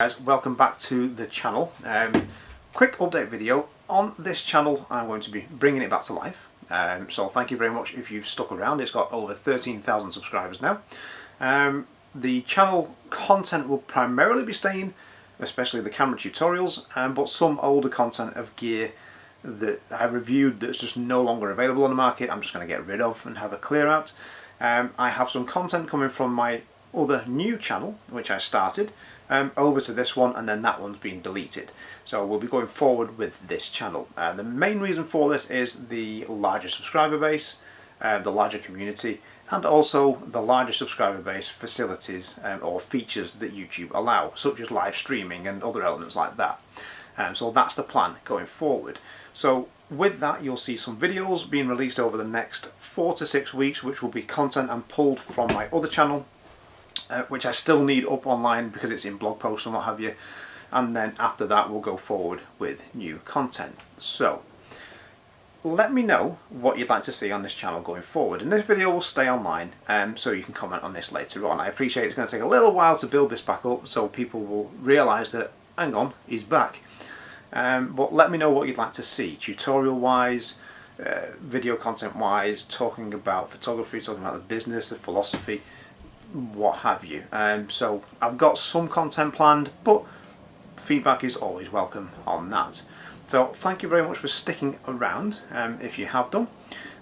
Guys, welcome back to the channel. Quick update video. On this channel I'm going to be bringing it back to life, so thank you very much if you've stuck around. It's got over 13,000 subscribers now. The channel content will primarily be staying, especially the camera tutorials, but some older content of gear that I reviewed that's just no longer available on the market I'm just going to get rid of and have a clear out. I have some content coming from my other new channel which I started over to this one, and then that one's been deleted, so we'll be going forward with this channel. The main reason for this is the larger subscriber base, the larger community, and also the larger subscriber base facilities or features that YouTube allow, such as live streaming and other elements like that. So that's the plan going forward. So with that, you'll see some videos being released over the next 4 to 6 weeks, which will be content and pulled from my other channel, which I still need up online because it's in blog posts and what have you, and then after that we'll go forward with new content. So let me know what you'd like to see on this channel going forward, and this video will stay online, so you can comment on this later on. I appreciate it's going to take a little while to build this back up so people will realise that, hang on, he's back. But let me know what you'd like to see, tutorial wise, video content wise, talking about photography, talking about the business, the philosophy, what have you. So I've got some content planned, but feedback is always welcome on that. So thank you very much for sticking around, if you have done.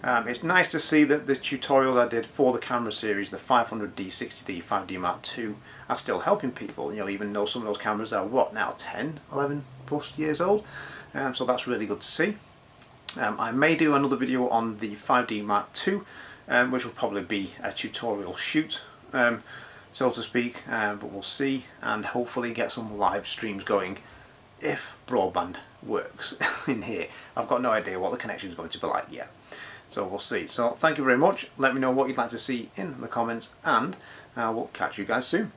It's nice to see that the tutorials I did for the camera series, the 500D, 60D, 5D Mark II, are still helping people, you know, even though some of those cameras are what now, 10, 11 plus years old. So that's really good to see. I may do another video on the 5D Mark II, which will probably be a tutorial shoot, so to speak, but we'll see, and hopefully get some live streams going if broadband works in here. I've got no idea what the connection is going to be like yet, so we'll see. So thank you very much. Let me know what you'd like to see in the comments, and we'll catch you guys soon.